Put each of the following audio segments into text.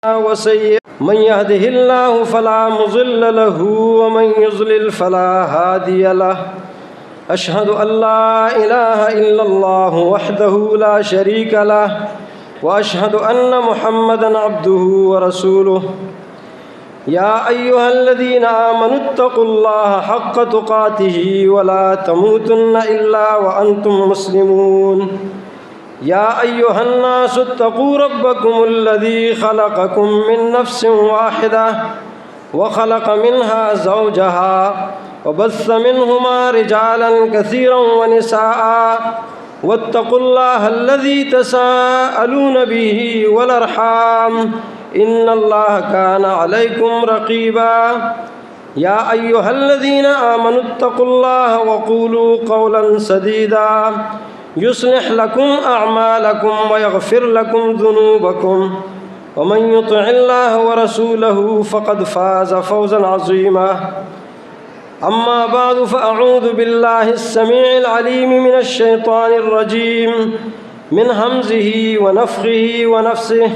من يهده الله فلا مضل له ومن يضلل فلا هادي له أشهد أن لا إله إلا الله وحده لا شريك له وأشهد أن محمدًا عبده ورسوله يا أيها الذين آمنوا اتقوا الله حق تقاته ولا تموتن إلا وأنتم مسلمون يا أيها الناس اتقوا ربكم الذي خلقكم من نفس واحدة وخلق منها زوجها وبث منهما رجالا كثيرا ونساء واتقوا الله الذي تساءلون به والأرحام إن الله كان عليكم رقيبا يا أيها الذين آمنوا اتقوا الله وقولوا قولا سديدا يصلح لكم أعمالكم ويغفر لكم ذنوبكم ومن يطع الله ورسوله فقد فاز فوزا عظيما أما بعد فأعوذ بالله السميع العليم من الشيطان الرجيم من همزه ونفخه ونفسه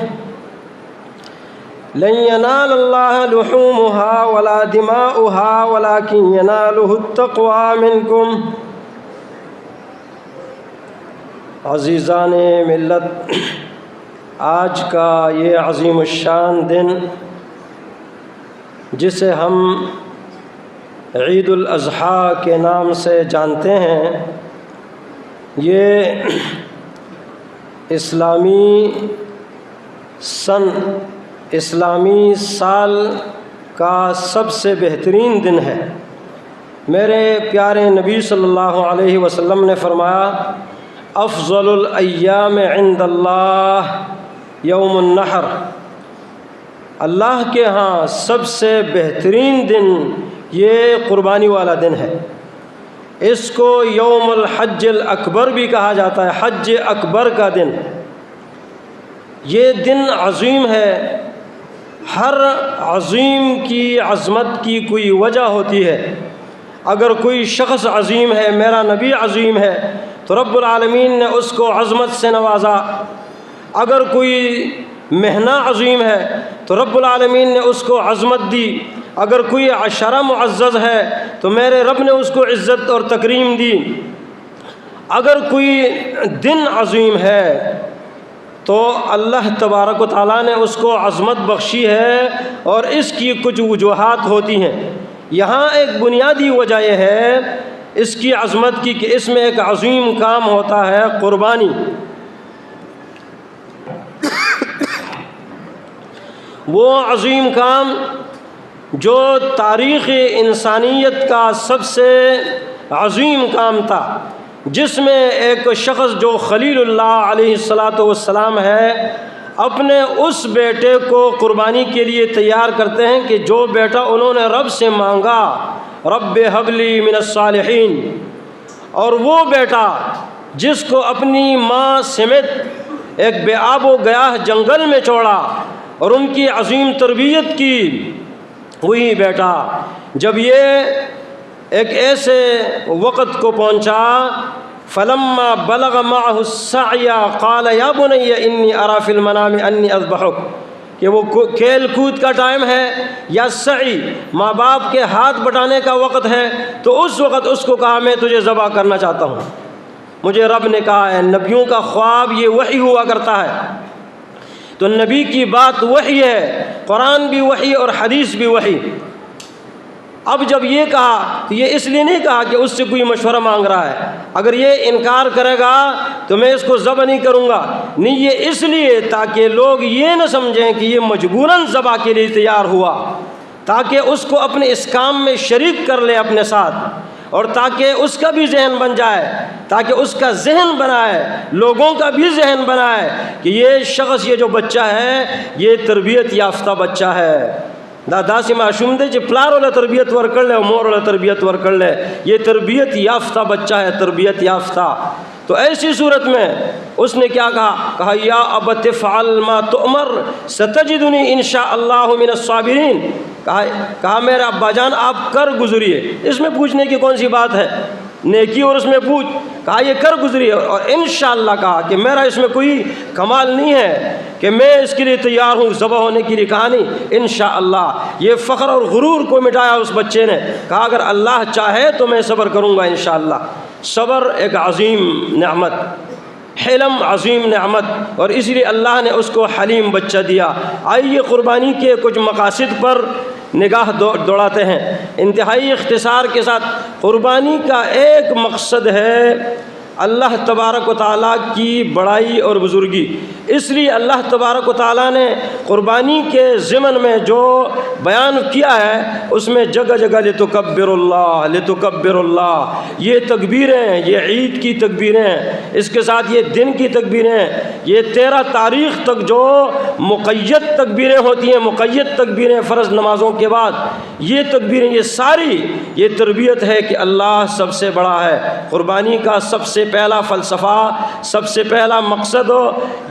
لن ينال الله لحومها ولا دماؤها ولكن يناله التقوى منكم عزیزان ملت، آج کا یہ عظیم الشان دن جسے ہم عید الاضحیٰ کے نام سے جانتے ہیں، یہ اسلامی سال کا سب سے بہترین دن ہے۔ میرے پیارے نبی صلی اللہ علیہ وسلم نے فرمایا، افضل الایام عند اللہ یوم النحر، اللہ کے ہاں سب سے بہترین دن یہ قربانی والا دن ہے۔ اس کو یوم الحج الاکبر بھی کہا جاتا ہے، حج اکبر کا دن۔ یہ دن عظیم ہے، ہر عظیم کی عظمت کی کوئی وجہ ہوتی ہے۔ اگر کوئی شخص عظیم ہے، میرا نبی عظیم ہے، تو رب العالمین نے اس کو عظمت سے نوازا۔ اگر کوئی مہینہ عظیم ہے تو رب العالمین نے اس کو عظمت دی۔ اگر کوئی عشرہ معزز ہے تو میرے رب نے اس کو عزت اور تکریم دی۔ اگر کوئی دن عظیم ہے تو اللہ تبارک و تعالیٰ نے اس کو عظمت بخشی ہے، اور اس کی کچھ وجوہات ہوتی ہیں۔ یہاں ایک بنیادی وجہ یہ ہے اس کی عظمت کی کہ اس میں ایک عظیم کام ہوتا ہے، قربانی۔ وہ عظیم کام جو تاریخ انسانیت کا سب سے عظیم کام تھا، جس میں ایک شخص جو خلیل اللہ علیہ الصلاۃ والسلام ہے، اپنے اس بیٹے کو قربانی کے لیے تیار کرتے ہیں کہ جو بیٹا انہوں نے رب سے مانگا، رب هب لی من الصالحین، اور وہ بیٹا جس کو اپنی ماں سمیت ایک بے آب و گیاہ جنگل میں چھوڑا اور ان کی عظیم تربیت کی، وہی بیٹا جب یہ ایک ایسے وقت کو پہنچا، فلما بلغ معه السعی قال یا بنی انی اری فی المنام انی اذبحک، کہ وہ کھیل کود کا ٹائم ہے یا سعی، ماں باپ کے ہاتھ بٹانے کا وقت ہے، تو اس وقت اس کو کہا میں تجھے ذبح کرنا چاہتا ہوں۔ مجھے رب نے کہا ہے، نبیوں کا خواب یہ وحی ہوا کرتا ہے، تو نبی کی بات وحی ہے، قرآن بھی وحی اور حدیث بھی وحی۔ اب جب یہ کہا تو یہ اس لیے نہیں کہا کہ اس سے کوئی مشورہ مانگ رہا ہے، اگر یہ انکار کرے گا تو میں اس کو ذبح نہیں کروں گا، نہیں، یہ اس لیے تاکہ لوگ یہ نہ سمجھیں کہ یہ مجبوراً ذبح کے لیے تیار ہوا، تاکہ اس کو اپنے اس کام میں شریک کر لے اپنے ساتھ، اور تاکہ اس کا بھی ذہن بن جائے، تاکہ اس کا ذہن بنائے، لوگوں کا بھی ذہن بنائے کہ یہ شخص، یہ جو بچہ ہے، یہ تربیت یافتہ بچہ ہے۔ دادا سے معصوم دے جی پلار والا تربیت ور کر لے، مور والا تربیت ور کر لے، یہ تربیت یافتہ بچہ ہے، تربیت یافتہ۔ تو ایسی صورت میں اس نے کیا کہا یا ابت افعل ما تؤمر ستجدنی انشاء اللہ من الصابرین، کہا میرے ابا جان آپ کر گزریے، اس میں پوچھنے کی کون سی بات ہے، نیکی اور اس میں پوچھ، کہا یہ کر گزری، اور انشاءاللہ کہا کہ میرا اس میں کوئی کمال نہیں ہے کہ کہ میں اس کے لیے تیار ہوں ذبح ہونے کے لیے، کہا نہیں انشاءاللہ۔ یہ فخر اور غرور کو مٹایا اس بچے نے، کہا اگر اللہ چاہے تو میں صبر کروں گا انشاءاللہ۔ صبر ایک عظیم نعمت، حلم عظیم نعمت، اور اس لیے اللہ نے اس کو حلیم بچہ دیا۔ آئیے قربانی کے کچھ مقاصد پر نگاہ دوڑاتے ہیں انتہائی اختصار کے ساتھ۔ قربانی کا ایک مقصد ہے اللہ تبارک و تعالیٰ کی بڑائی اور بزرگی۔ اس لیے اللہ تبارک و تعالیٰ نے قربانی کے ضمن میں جو بیان کیا ہے اس میں جگہ جگہ لتکبر اللہ لتکبر اللہ، یہ تکبیریں، یہ عید کی تکبیریں، اس کے ساتھ یہ دن کی تکبیریں، یہ 13 تاریخ تک جو مقید تکبیریں ہوتی ہیں، مقید تکبیریں فرض نمازوں کے بعد، یہ تکبیریں، یہ ساری یہ تربیت ہے کہ اللہ سب سے بڑا ہے۔ قربانی کا سب سے پہلا فلسفہ، سب سے پہلا مقصد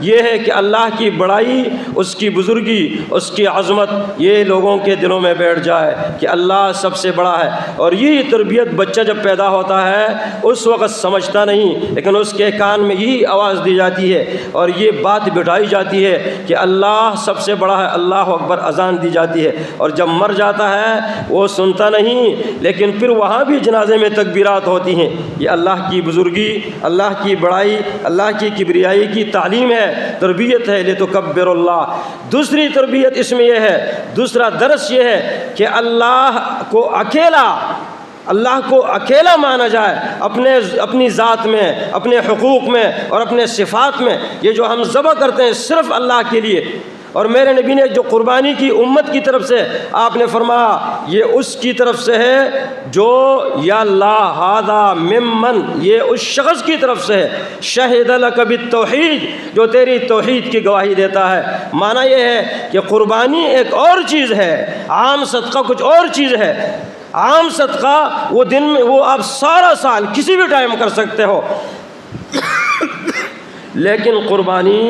یہ ہے کہ اللہ کی بڑائی، اس کی بزرگی، اس کی عظمت یہ لوگوں کے دلوں میں بیٹھ جائے کہ اللہ سب سے بڑا ہے۔ اور یہی تربیت بچہ جب پیدا ہوتا ہے اس وقت سمجھتا نہیں، لیکن اس کے کان میں یہی آواز دی جاتی ہے اور یہ بات بٹھائی جاتی ہے کہ اللہ سب سے بڑا ہے، اللہ اکبر اذان دی جاتی ہے، اور جب مر جاتا ہے وہ سنتا نہیں، لیکن پھر وہاں بھی جنازے میں تکبیرات ہوتی ہیں۔ یہ اللہ کی بزرگی، اللہ کی بڑائی، اللہ کی کبریائی کی تعلیم ہے، تربیت ہے لتکبر اللہ۔ دوسری تربیت اس میں یہ ہے، دوسرا درس یہ ہے کہ اللہ کو اکیلا مانا جائے اپنی ذات میں، اپنے حقوق میں اور اپنے صفات میں۔ یہ جو ہم ذبح کرتے ہیں صرف اللہ کے لیے، اور میرے نبی نے جو قربانی کی امت کی طرف سے آپ نے فرمایا یہ اس کی طرف سے ہے جو یا اللہ ھذا ممن، یہ اس شخص کی طرف سے ہے شہد لک بالتوحید، جو تیری توحید کی گواہی دیتا ہے۔ معنی یہ ہے کہ قربانی ایک اور چیز ہے، عام صدقہ کچھ اور چیز ہے۔ عام صدقہ وہ دن میں، وہ آپ سارا سال کسی بھی ٹائم کر سکتے ہو، لیکن قربانی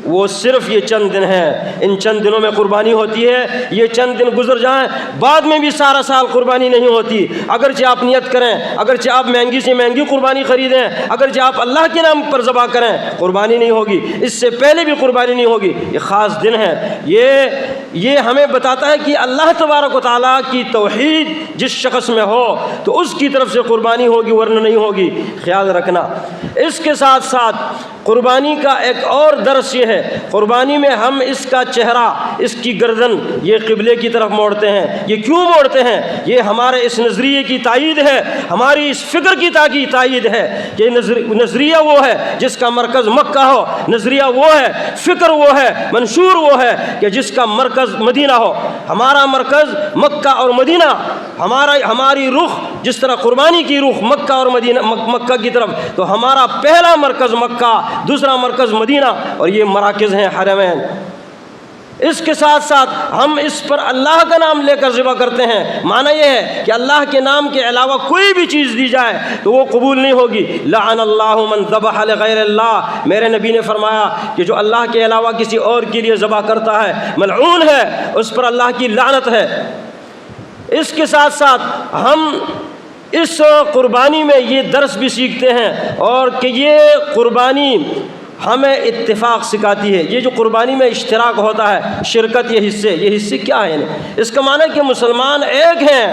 وہ صرف یہ چند دن ہیں، ان چند دنوں میں قربانی ہوتی ہے، یہ چند دن گزر جائیں بعد میں بھی سارا سال قربانی نہیں ہوتی۔ اگرچہ آپ نیت کریں، اگرچہ آپ مہنگی سے مہنگی قربانی خریدیں، اگرچہ آپ اللہ کے نام پر ذبح کریں، قربانی نہیں ہوگی، اس سے پہلے بھی قربانی نہیں ہوگی۔ یہ خاص دن ہے، یہ ہمیں بتاتا ہے کہ اللہ تبارک و تعالیٰ کی توحید جس شخص میں ہو تو اس کی طرف سے قربانی ہوگی، ورنہ نہیں ہوگی، خیال رکھنا۔ اس کے ساتھ ساتھ قربانی کا ایک اور درس یہ ہے، قربانی میں ہم اس کا چہرہ، اس کی گردن یہ قبلے کی طرف موڑتے ہیں۔ یہ کیوں موڑتے ہیں؟ یہ ہمارے اس نظریے کی تائید ہے، ہماری اس فکر کی تائید ہے کہ نظریہ وہ ہے جس کا مرکز مکہ ہو، نظریہ وہ ہے، فکر وہ ہے، منشور وہ ہے کہ جس کا مرکز مدینہ ہو۔ ہمارا مرکز مکہ اور مدینہ، ہماری رخ جس طرح قربانی کی رخ مکہ اور مدینہ، مکہ کی طرف، تو ہمارا پہلا مرکز مکہ، دوسرا مرکز مدینہ، اور یہ مراکز ہیں حرمین۔ اس کے ساتھ ساتھ ہم اس پر اللہ کا نام لے کر ذبح کرتے ہیں۔ معنی یہ ہے کہ اللہ کے نام کے علاوہ کوئی بھی چیز دی جائے تو وہ قبول نہیں ہوگی۔ لعن اللہ من ذبح لغیر اللہ، میرے نبی نے فرمایا کہ جو اللہ کے علاوہ کسی اور کے لیے ذبح کرتا ہے ملعون ہے، اس پر اللہ کی لعنت ہے۔ اس کے ساتھ ساتھ ہم اس قربانی میں یہ درس بھی سیکھتے ہیں، اور کہ یہ قربانی ہمیں اتفاق سکھاتی ہے۔ یہ جو قربانی میں اشتراک ہوتا ہے، شرکت، یہ حصے کیا ہیں؟ اس کا معنی ہے کہ مسلمان ایک ہیں،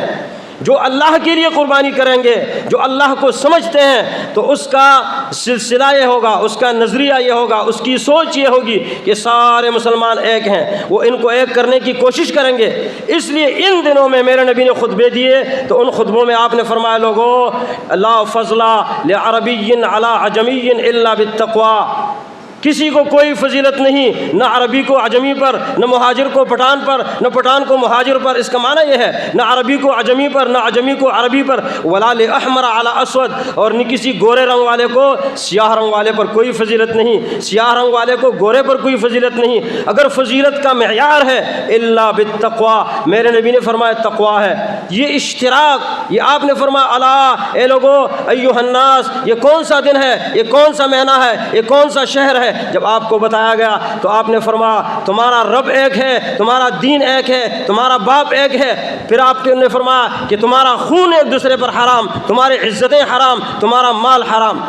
جو اللہ کے لیے قربانی کریں گے، جو اللہ کو سمجھتے ہیں، تو اس کا سلسلہ یہ ہوگا، اس کا نظریہ یہ ہوگا، اس کی سوچ یہ ہوگی کہ سارے مسلمان ایک ہیں، وہ ان کو ایک کرنے کی کوشش کریں گے۔ اس لیے ان دنوں میں میرے نبی نے خطبے دیے تو ان خطبوں میں آپ نے فرمایا لوگوں لا فضل لعربی علی عجمی الا بالتقوی، کسی کو کوئی فضیلت نہیں، نہ عربی کو عجمی پر، نہ مہاجر کو پٹھان پر، نہ پٹھان کو مہاجر پر۔ اس کا معنی یہ ہے نہ عربی کو عجمی پر، نہ عجمی کو عربی پر، ولا لأحمر علی اسود، اور نہ کسی گورے رنگ والے کو سیاہ رنگ والے پر کوئی فضیلت نہیں، سیاہ رنگ والے کو گورے پر کوئی فضیلت نہیں۔ اگر فضیلت کا معیار ہے الا بالتقوی، میرے نبی نے فرمایا تقوی ہے۔ یہ اشتراک، یہ آپ نے فرمایا الا، اے لوگو، ایھا الناس، یہ کون سا دن ہے، یہ کون سا مہینہ ہے، یہ کون سا شہر ہے؟ جب آپ کو بتایا گیا تو آپ نے فرمایا تمہارا رب ایک ہے، تمہارا دین ایک ہے، تمہارا باپ ایک ہے۔ پھر آپ نے فرمایا کہ تمہارا خون ایک دوسرے پر حرام، تمہاری عزتیں حرام، تمہارا مال حرام۔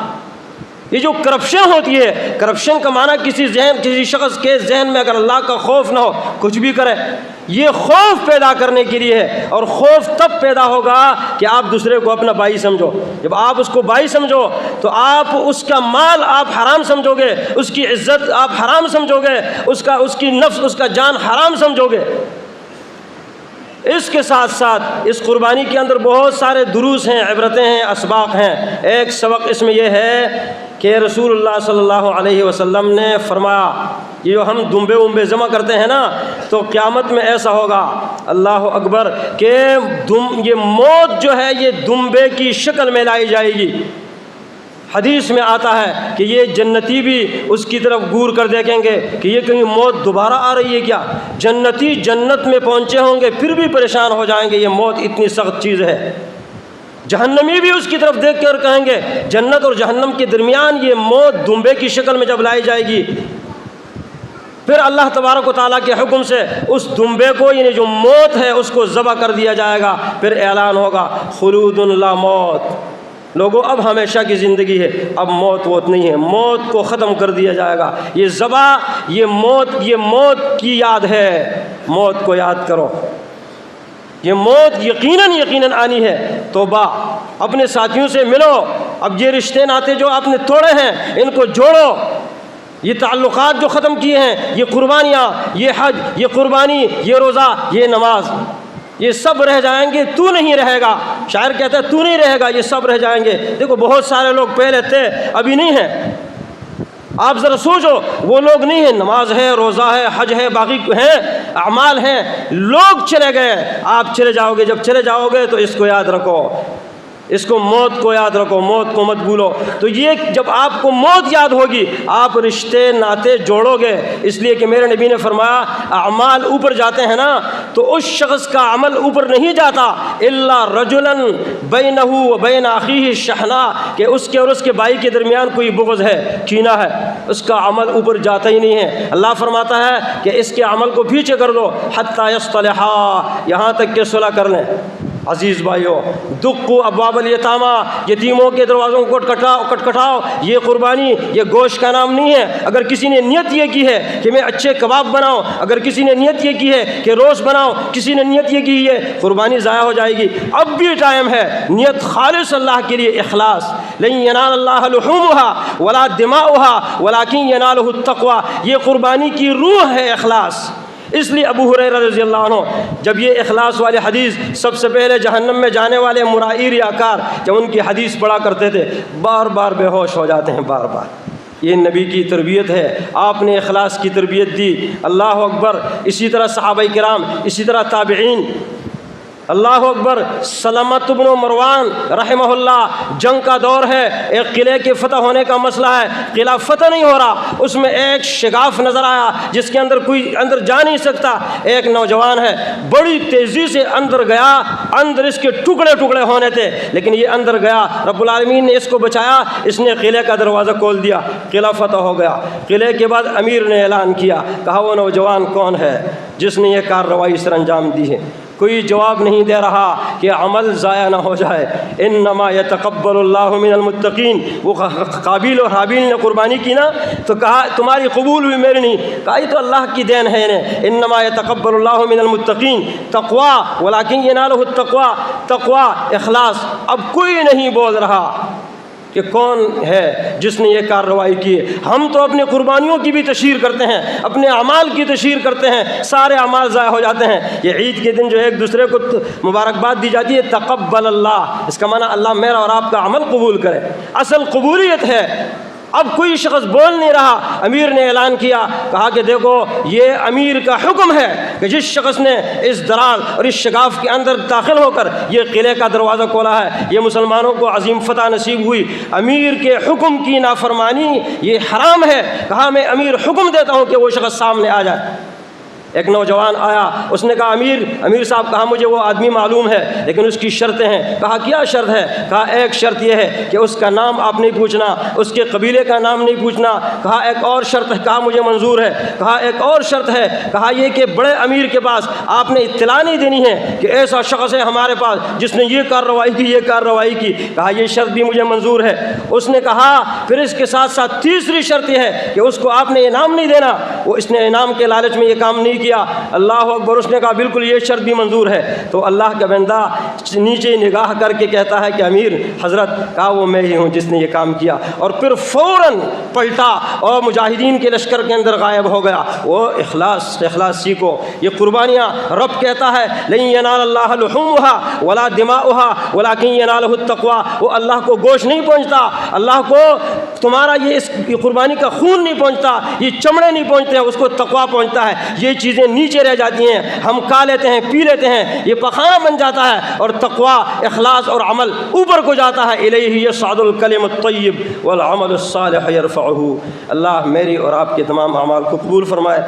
یہ جو کرپشن ہوتی ہے، کرپشن کا معنی کسی شخص کے ذہن میں اگر اللہ کا خوف نہ ہو کچھ بھی کرے، یہ خوف پیدا کرنے کے لیے ہے، اور خوف تب پیدا ہوگا کہ آپ دوسرے کو اپنا بھائی سمجھو۔ جب آپ اس کو بھائی سمجھو تو آپ اس کا مال آپ حرام سمجھو گے، اس کی عزت آپ حرام سمجھو گے، اس کی نفس، اس کا جان حرام سمجھو گے۔ اس کے ساتھ ساتھ اس قربانی کے اندر بہت سارے دروس ہیں، عبرتیں ہیں، اسباق ہیں۔ ایک سبق اس میں یہ ہے کہ رسول اللہ صلی اللہ علیہ وسلم نے فرمایا، یہ جو ہم دمبے ومبے جمع کرتے ہیں نا، تو قیامت میں ایسا ہوگا، اللہ اکبر، کہ یہ موت جو ہے یہ دمبے کی شکل میں لائی جائے گی۔ حدیث میں آتا ہے کہ یہ جنتی بھی اس کی طرف گور کر دیکھیں گے کہ یہ کہیں موت دوبارہ آ رہی ہے کیا۔ جنتی جنت میں پہنچے ہوں گے پھر بھی پریشان ہو جائیں گے، یہ موت اتنی سخت چیز ہے۔ جہنمی بھی اس کی طرف دیکھ کر کہیں گے، جنت اور جہنم کے درمیان یہ موت دمبے کی شکل میں جب لائی جائے گی، پھر اللہ تبارک و تعالیٰ کے حکم سے اس دمبے کو، یعنی جو موت ہے، اس کو ذبح کر دیا جائے گا۔ پھر اعلان ہوگا خلود لا موت، لوگوں اب ہمیشہ کی زندگی ہے، اب موت نہیں ہے، موت کو ختم کر دیا جائے گا۔ یہ ذبح، یہ موت کی یاد ہے، موت کو یاد کرو، یہ موت یقیناً آنی ہے۔ توبہ، اپنے ساتھیوں سے ملو، اب یہ رشتے ناطے جو آپ نے توڑے ہیں ان کو جوڑو، یہ تعلقات جو ختم کیے ہیں، یہ قربانیاں، یہ حج، یہ قربانی، یہ روزہ، یہ نماز، یہ سب رہ جائیں گے، تو نہیں رہے گا۔ شاعر کہتا ہے تو نہیں رہے گا، یہ سب رہ جائیں گے۔ دیکھو بہت سارے لوگ پہلے تھے، ابھی نہیں ہیں۔ آپ ذرا سوچو، وہ لوگ نہیں ہیں، نماز ہے، روزہ ہے، حج ہے، باقی ہیں، اعمال ہیں، لوگ چلے گئے، آپ چلے جاؤ گے۔ جب چلے جاؤ گے تو اس کو یاد رکھو، اس کو، موت کو یاد رکھو، موت کو مت بھولو۔ تو یہ جب آپ کو موت یاد ہوگی آپ رشتے ناطے جوڑو گے، اس لیے کہ میرے نبی نے فرمایا اعمال اوپر جاتے ہیں نا تو اس شخص کا عمل اوپر نہیں جاتا الا رجلا بینہ و بین اخیہ شحناء، کہ اس کے اور اس کے بھائی کے درمیان کوئی بغض ہے، کینہ ہے، اس کا عمل اوپر جاتا ہی نہیں ہے۔ اللہ فرماتا ہے کہ اس کے عمل کو پیچھے کر دو حتی یصطلحا، یہاں تک کہ صلح کر لیں۔ عزیز بھائیو، دقوا ابواب الیتامی، یتیموں کے دروازوں کو کٹکھٹاؤ۔ یہ قربانی، یہ گوشت کا نام نہیں ہے۔ اگر کسی نے نیت یہ کی ہے کہ میں اچھے کباب بناؤں، اگر کسی نے نیت یہ کی ہے کہ روز بناؤں، کسی نے نیت یہ کی ہے، قربانی ضائع ہو جائے گی۔ اب بھی ٹائم ہے، نیت خالص اللہ کے لیے، اخلاص۔ لن ینال اللہ لحومها ولا دماؤها ولکن ینالہ التقوی، یہ قربانی کی روح ہے، اخلاص۔ اس لیے ابو ہریرہ رضی اللہ عنہ جب یہ اخلاص والی حدیث، سب سے پہلے جہنم میں جانے والے مرائی ریاکار، جب ان کی حدیث پڑھا کرتے تھے بار بار بے ہوش ہو جاتے ہیں، بار بار۔ یہ نبی کی تربیت ہے، آپ نے اخلاص کی تربیت دی۔ اللہ اکبر۔ اسی طرح صحابہ کرام، اسی طرح تابعین، اللہ اکبر۔ سلمۃ بن مروان رحمہ اللہ، جنگ کا دور ہے، ایک قلعے کے فتح ہونے کا مسئلہ ہے، قلعہ فتح نہیں ہو رہا، اس میں ایک شگاف نظر آیا جس کے اندر کوئی اندر جا نہیں سکتا، ایک نوجوان ہے، بڑی تیزی سے اندر گیا، اندر اس کے ٹکڑے ٹکڑے ہونے تھے لیکن یہ اندر گیا، رب العالمین نے اس کو بچایا، اس نے قلعے کا دروازہ کھول دیا، قلعہ فتح ہو گیا۔ قلعے کے بعد امیر نے اعلان کیا، کہا وہ نوجوان کون ہے جس نے یہ کارروائی سر انجام دی ہے؟ کوئی جواب نہیں دے رہا کہ عمل ضائع نہ ہو جائے۔ انما یتقبل اللہ من المتقین، وہ قابیل اور حابیل نے قربانی کی نا تو کہا تمہاری قبول ہوئی، میری نہیں، کہا یہ تو اللہ کی دین ہے انہیں۔ انما یتقبل اللہ من المتقین، تقوی ولکن ینالہ التقوی، تقوی، اخلاص۔ اب کوئی نہیں بول رہا کہ کون ہے جس نے یہ کارروائی کی ہے۔ ہم تو اپنی قربانیوں کی بھی تشہیر کرتے ہیں، اپنے اعمال کی تشہیر کرتے ہیں، سارے اعمال ضائع ہو جاتے ہیں۔ یہ عید کے دن جو ایک دوسرے کو مبارکباد دی جاتی ہے، تقبل اللہ، اس کا معنی اللہ میرا اور آپ کا عمل قبول کرے، اصل قبولیت ہے۔ اب کوئی شخص بول نہیں رہا، امیر نے اعلان کیا، کہا کہ دیکھو یہ امیر کا حکم ہے کہ جس شخص نے اس دراز اور اس شگاف کے اندر داخل ہو کر یہ قلعے کا دروازہ کھولا ہے، یہ مسلمانوں کو عظیم فتح نصیب ہوئی۔ امیر کے حکم کی نافرمانی یہ حرام ہے۔ کہا میں امیر حکم دیتا ہوں کہ وہ شخص سامنے آ جائے۔ ایک نوجوان آیا، اس نے کہا امیر صاحب، کہا مجھے وہ آدمی معلوم ہے لیکن اس کی شرطیں ہیں۔ کہا کیا شرط ہے؟ کہا ایک شرط یہ ہے کہ اس کا نام آپ نہیں پوچھنا، اس کے قبیلے کا نام نہیں پوچھنا۔ کہا ایک اور شرط ہے؟ کہا مجھے منظور ہے۔ کہا ایک اور شرط ہے؟ کہا یہ کہ بڑے امیر کے پاس آپ نے اطلاع نہیں دینی ہے کہ ایسا شخص ہے ہمارے پاس جس نے یہ کارروائی کی، یہ کارروائی کی۔ کہا یہ شرط بھی مجھے منظور ہے۔ اس نے کہا پھر اس کے ساتھ ساتھ تیسری شرط یہ ہے کہ اس کو آپ نے انعام نہیں دینا، وہ اس نے انعام کے لالچ میں یہ کام نہیں کیا۔ اللہ اکبر! اس نے کہا بالکل یہ شرط بھی منظور ہے۔ تو اللہ کا بندہ نیچے نگاہ کر کے کہتا ہے کہ امیر حضرت، کہا وہ میں ہی ہوں جس نے یہ کام کیا، اور پھر فوراً پلٹا اور مجاہدین کے لشکر کے اندر غائب ہو گیا۔ وہ اخلاص سیکھو، یہ قربانیاں رب کہتا ہے لن ینال اللہ لحومها ولا دماؤها ولکن ینالہ التقوی۔ وہ اللہ کو گوشت نہیں پہنچتا، اللہ کو تمہارا یہ قربانی کا خون نہیں پہنچتا، یہ چمڑے نہیں پہنچتے، اس کو تقوی پہنچتا ہے۔ یہ چیزیں نیچے رہ جاتی ہیں، ہم کھا لیتے ہیں، پی لیتے ہیں، یہ پخانہ بن جاتا ہے، اور تقوی اخلاص اور عمل اوپر کو جاتا ہے۔ الیہ یصعد الکلم الطیب والعمل الصالح یرفعہ۔ اللہ میری اور آپ کے تمام اعمال کو قبول فرمائے۔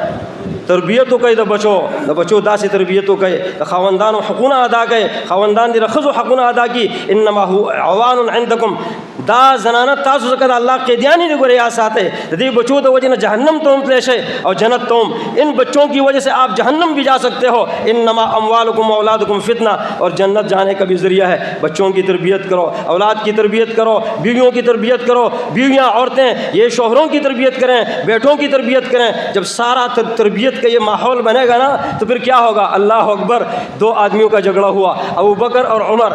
تربیتو کئی دا بچو دا سے تربیتو کئی خاوندان و حقونا ادا کئی، خاوندان دی رخص و حقونا ادا کی۔ انما هو عوان عندکم، دا زنانہ تاسو سکت اللہ قیدیانی دی گرے آساتے دی بچو دا وجہ جہنم توم تلیشے اور جنت توم، ان بچوں کی وجہ سے آپ جہنم بھی جا سکتے ہو۔ انما اموالکم اولادکم فتنہ، اور جنت جانے کا بھی ذریعہ ہے۔ بچوں کی تربیت کرو، اولاد کی تربیت کرو، بیویوں کی تربیت کرو، بیویاں عورتیں یہ شوہروں کی تربیت کریں، بیٹوں کی تربیت کریں۔ جب سارا تربیت کا یہ ماحول بنے گا نا تو پھر کیا ہوگا؟ اللہ اکبر! دو آدمیوں کا جھگڑا ہوا، ابو بکر اور عمر،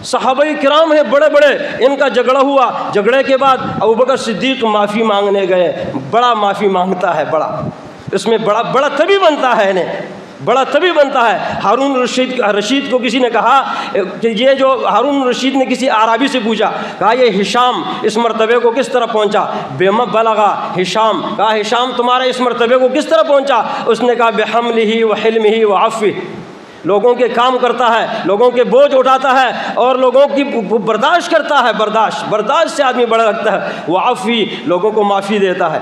صحابہ کرام ہیں بڑے بڑے، ان کا جھگڑا ہوا۔ جھگڑے کے بعد ابو بکر صدیق معافی مانگنے گئے۔ بڑا معافی مانگتا ہے، بڑا اس میں بڑا طبی بنتا ہے، انہیں بڑا طبی بنتا ہے۔ ہارون رشید کو کسی نے کہا کہ یہ جو ہارون رشید نے کسی اعرابی سے پوچھا، کہا یہ ہشام اس مرتبے کو کس طرح پہنچا؟ بما بلغا ہشام، کہا ہشام تمہارے اس مرتبے کو کس طرح پہنچا؟ اس نے کہا بحملہ وحلمہ وعفوہ، لوگوں کے کام کرتا ہے، لوگوں کے بوجھ اٹھاتا ہے اور لوگوں کی برداشت کرتا ہے۔ برداشت سے آدمی بڑا لگتا ہے۔ وعفوہ، لوگوں کو معافی دیتا ہے،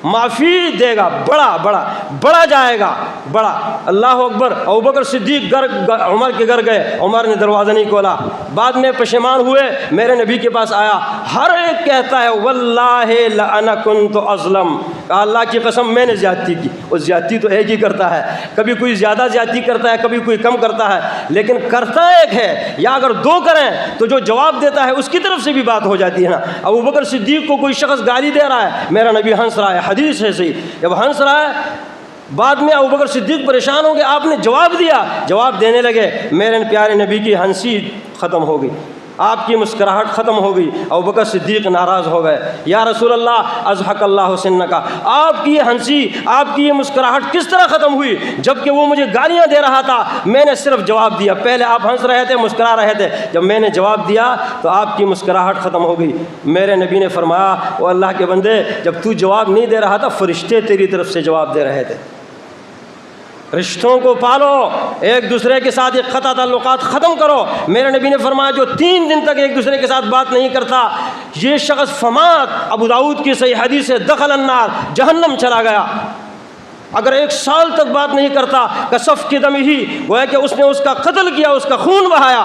معافی دے گا، بڑا جائے گا، بڑا۔ اللہ اکبر! ابوبکر صدیق عمر کے گھر گئے، عمر نے دروازہ نہیں کھولا، بعد میں پشیمان ہوئے، میرے نبی کے پاس آیا، ہر ایک کہتا ہے واللہ لأنا کنت اظلم، کہا اللہ کی قسم میں نے زیادتی کی۔ وہ زیادتی تو ایک ہی کرتا ہے، کبھی کوئی زیادہ زیادتی کرتا ہے، کبھی کوئی کم کرتا ہے، لیکن کرتا ایک ہے، یا اگر دو کریں تو جو جواب دیتا ہے اس کی طرف سے بھی بات ہو جاتی ہے نا۔ ابوبکر صدیق کو کوئی شخص گالی دے رہا ہے، میرا نبی ہنس رہا ہے، حدیث ہے صحیح، جب ہنس رہا ہے، بعد میں ابوبکر صدیق پریشان ہو گئے، آپ نے جواب دیا، جواب دینے لگے، میرے پیارے نبی کی ہنسی ختم ہو گئی، آپ کی مسکراہٹ ختم ہو گئی۔ ابوبکر صدیق ناراض ہو گئے، یا رسول اللہ اضحک اللہ سنک، آپ کی یہ ہنسی، آپ کی یہ مسکراہٹ کس طرح ختم ہوئی جبکہ وہ مجھے گالیاں دے رہا تھا؟ میں نے صرف جواب دیا، پہلے آپ ہنس رہے تھے، مسکرا رہے تھے، جب میں نے جواب دیا تو آپ کی مسکراہٹ ختم ہو گئی۔ میرے نبی نے فرمایا وہ اللہ کے بندے، جب تو جواب نہیں دے رہا تھا فرشتے تیری طرف سے جواب دے رہے تھے۔ رشتوں کو پالو، ایک دوسرے کے ساتھ ایک قطع تعلقات ختم کرو۔ میرے نبی نے فرمایا جو 3 دن تک ایک دوسرے کے ساتھ بات نہیں کرتا، یہ شخص فمات، ابو داؤد کی صحیح حدیث ہے، دخل النار، جہنم چلا گیا۔ اگر 1 سال تک بات نہیں کرتا، کسف کے دم ہی، وہ ہے کہ اس نے اس کا قتل کیا، اس کا خون بہایا۔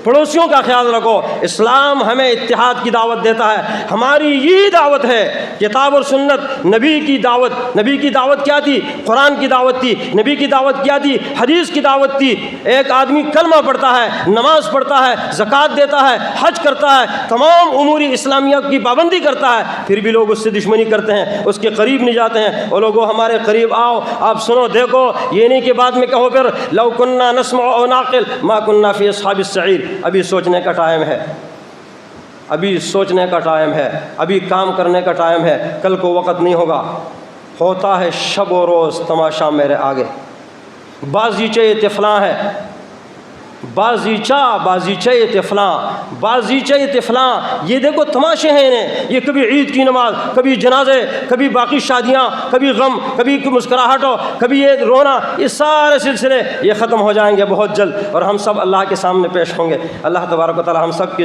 پڑوسیوں کا خیال رکھو۔ اسلام ہمیں اتحاد کی دعوت دیتا ہے، ہماری یہ دعوت ہے، کتاب اور سنت، نبی کی دعوت۔ نبی کی دعوت کیا تھی؟ قرآن کی دعوت تھی۔ نبی کی دعوت کیا تھی؟ حدیث کی دعوت تھی۔ ایک آدمی کلمہ پڑھتا ہے، نماز پڑھتا ہے، زکوٰۃ دیتا ہے، حج کرتا ہے، تمام امور اسلامیہ کی پابندی کرتا ہے، پھر بھی لوگ اس سے دشمنی کرتے ہیں، اس کے قریب نہیں جاتے ہیں۔ اور لوگوں ہمارے قریب آؤ، آپ سنو دیکھو، یہ نہیں کہ بعد میں کہو پھر لو کننا نسمع او نعقل ما کننا فی اصحاب السعیر۔ ابھی سوچنے کا ٹائم ہے، ابھی سوچنے کا ٹائم ہے، ابھی کام کرنے کا ٹائم ہے، کل کو وقت نہیں ہوگا۔ ہوتا ہے شب و روز تماشا میرے آگے، بازیچے طفلاں ہے، بازیچے طفلاں، یہ دیکھو تماشے ہیں انہیں، یہ کبھی عید کی نماز، کبھی جنازے، کبھی باقی شادیاں، کبھی غم، کبھی مسکراہٹ ہو، کبھی یہ رونا، یہ سارے سلسلے یہ ختم ہو جائیں گے بہت جلد، اور ہم سب اللہ کے سامنے پیش ہوں گے۔ اللہ تبارک و تعالی ہم سب کی